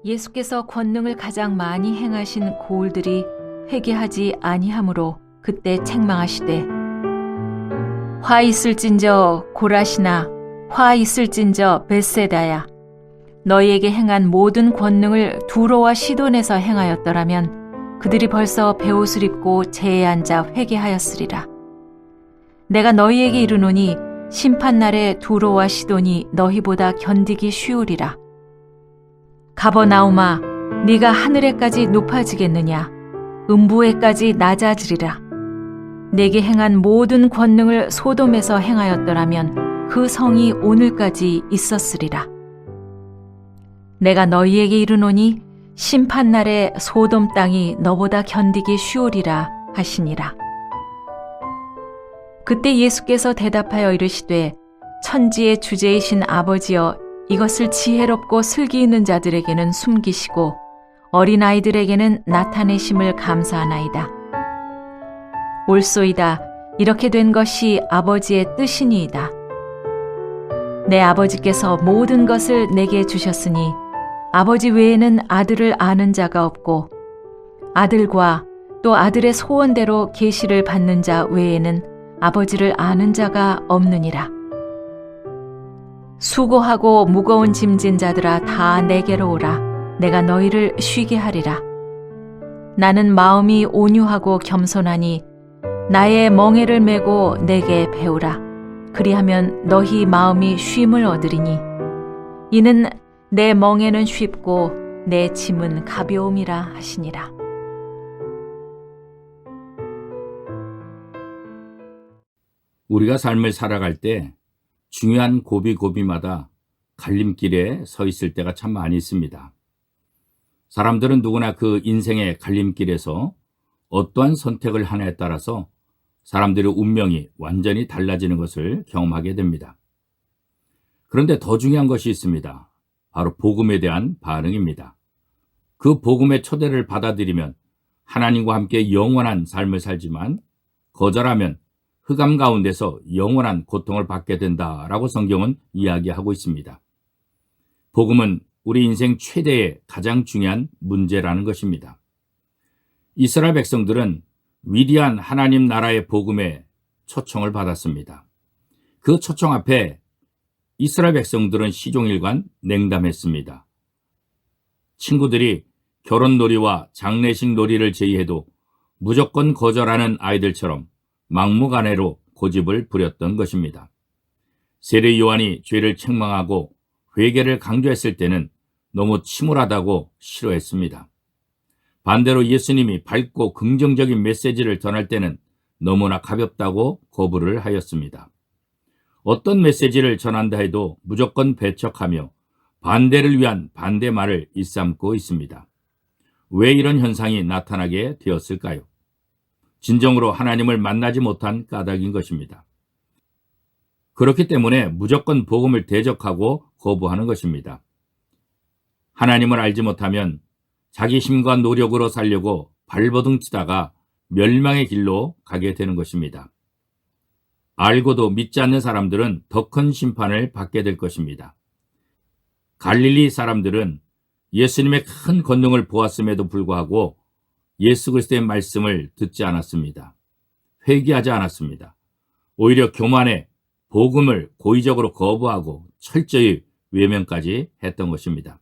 예수께서 권능을 가장 많이 행하신 고을들이 회개하지 아니하므로 그때 책망하시되 화 있을진저 고라시나 화 있을진저 벳세다야 너희에게 행한 모든 권능을 두로와 시돈에서 행하였더라면 그들이 벌써 베옷을 입고 재에 앉아 회개하였으리라. 내가 너희에게 이르노니 심판날에 두로와 시돈이 너희보다 견디기 쉬우리라. 가버나움아 네가 하늘에까지 높아지겠느냐 음부에까지 낮아지리라. 내게 행한 모든 권능을 소돔에서 행하였더라면 그 성이 오늘까지 있었으리라. 내가 너희에게 이르노니 심판날에 소돔 땅이 너보다 견디기 쉬우리라 하시니라. 그때 예수께서 대답하여 이르시되 천지의 주제이신 아버지여 이것을 지혜롭고 슬기 있는 자들에게는 숨기시고 어린아이들에게는 나타내심을 감사하나이다. 옳소이다. 이렇게 된 것이 아버지의 뜻이니이다. 내 아버지께서 모든 것을 내게 주셨으니 아버지 외에는 아들을 아는 자가 없고 아들과 또 아들의 소원대로 계시를 받는 자 외에는 아버지를 아는 자가 없느니라. 수고하고 무거운 짐진 자들아 다 내게로 오라. 내가 너희를 쉬게 하리라. 나는 마음이 온유하고 겸손하니 나의 멍에를 메고 내게 배우라. 그리하면 너희 마음이 쉼을 얻으리니 이는 내 멍에는 쉽고 내 짐은 가벼움이라 하시니라. 우리가 삶을 살아갈 때 중요한 고비고비마다 갈림길에 서 있을 때가 참 많이 있습니다. 사람들은 누구나 그 인생의 갈림길에서 어떠한 선택을 하냐에 따라서 사람들의 운명이 완전히 달라지는 것을 경험하게 됩니다. 그런데 더 중요한 것이 있습니다. 바로 복음에 대한 반응입니다. 그 복음의 초대를 받아들이면 하나님과 함께 영원한 삶을 살지만 거절하면 흑암 가운데서 영원한 고통을 받게 된다라고 성경은 이야기하고 있습니다. 복음은 우리 인생 최대의 가장 중요한 문제라는 것입니다. 이스라엘 백성들은 위대한 하나님 나라의 복음에 초청을 받았습니다. 그 초청 앞에 이스라엘 백성들은 시종일관 냉담했습니다. 친구들이 결혼 놀이와 장례식 놀이를 제의해도 무조건 거절하는 아이들처럼 막무가내로 고집을 부렸던 것입니다. 세례 요한이 죄를 책망하고 회개를 강조했을 때는 너무 침울하다고 싫어했습니다. 반대로 예수님이 밝고 긍정적인 메시지를 전할 때는 너무나 가볍다고 거부를 하였습니다. 어떤 메시지를 전한다 해도 무조건 배척하며 반대를 위한 반대말을 일삼고 있습니다. 왜 이런 현상이 나타나게 되었을까요? 진정으로 하나님을 만나지 못한 까닭인 것입니다. 그렇기 때문에 무조건 복음을 대적하고 거부하는 것입니다. 하나님을 알지 못하면 자기 힘과 노력으로 살려고 발버둥 치다가 멸망의 길로 가게 되는 것입니다. 알고도 믿지 않는 사람들은 더 큰 심판을 받게 될 것입니다. 갈릴리 사람들은 예수님의 큰 권능을 보았음에도 불구하고 예수 그리스도의 말씀을 듣지 않았습니다. 회개하지 않았습니다. 오히려 교만해 복음을 고의적으로 거부하고 철저히 외면까지 했던 것입니다.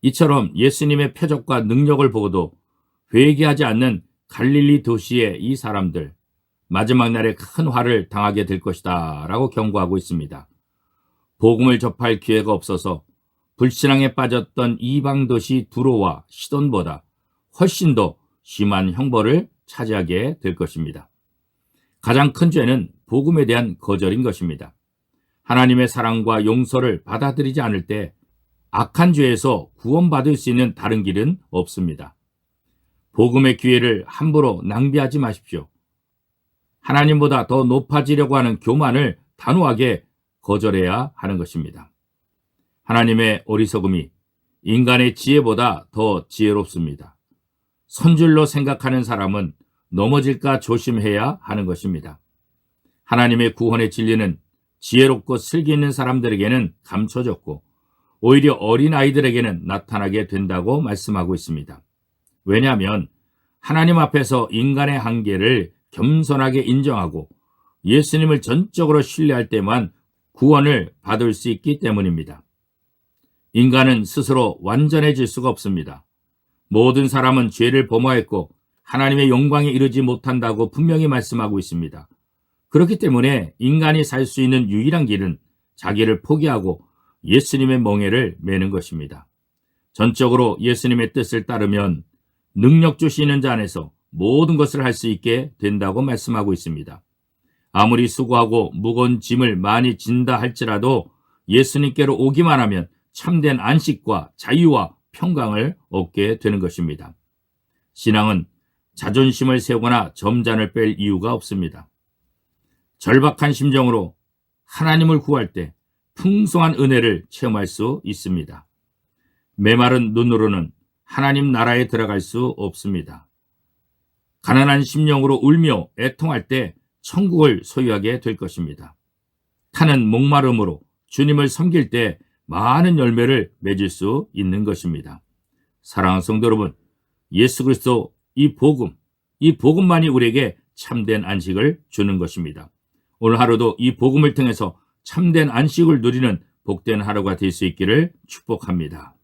이처럼 예수님의 표적과 능력을 보고도 회개하지 않는 갈릴리 도시의 이 사람들, 마지막 날에 큰 화를 당하게 될 것이다 라고 경고하고 있습니다. 복음을 접할 기회가 없어서 불신앙에 빠졌던 이방 도시 두로와 시돈보다 훨씬 더 심한 형벌을 차지하게 될 것입니다. 가장 큰 죄는 복음에 대한 거절인 것입니다. 하나님의 사랑과 용서를 받아들이지 않을 때 악한 죄에서 구원받을 수 있는 다른 길은 없습니다. 복음의 기회를 함부로 낭비하지 마십시오. 하나님보다 더 높아지려고 하는 교만을 단호하게 거절해야 하는 것입니다. 하나님의 어리석음이 인간의 지혜보다 더 지혜롭습니다. 선줄로 생각하는 사람은 넘어질까 조심해야 하는 것입니다. 하나님의 구원의 진리는 지혜롭고 슬기 있는 사람들에게는 감춰졌고 오히려 어린아이들에게는 나타나게 된다고 말씀하고 있습니다. 왜냐하면 하나님 앞에서 인간의 한계를 겸손하게 인정하고 예수님을 전적으로 신뢰할 때만 구원을 받을 수 있기 때문입니다. 인간은 스스로 완전해질 수가 없습니다. 모든 사람은 죄를 범하였고 하나님의 영광에 이르지 못한다고 분명히 말씀하고 있습니다. 그렇기 때문에 인간이 살 수 있는 유일한 길은 자기를 포기하고 예수님의 멍에를 매는 것입니다. 전적으로 예수님의 뜻을 따르면 능력 주시는 자 안에서 모든 것을 할 수 있게 된다고 말씀하고 있습니다. 아무리 수고하고 무거운 짐을 많이 진다 할지라도 예수님께로 오기만 하면 참된 안식과 자유와 평강을 얻게 되는 것입니다. 신앙은 자존심을 세우거나 점잔을 뺄 이유가 없습니다. 절박한 심정으로 하나님을 구할 때 풍성한 은혜를 체험할 수 있습니다. 메마른 눈으로는 하나님 나라에 들어갈 수 없습니다. 가난한 심령으로 울며 애통할 때 천국을 소유하게 될 것입니다. 타는 목마름으로 주님을 섬길 때 많은 열매를 맺을 수 있는 것입니다. 사랑하는 성도 여러분, 예수 그리스도 이 복음만이 우리에게 참된 안식을 주는 것입니다. 오늘 하루도 이 복음을 통해서 참된 안식을 누리는 복된 하루가 될 수 있기를 축복합니다.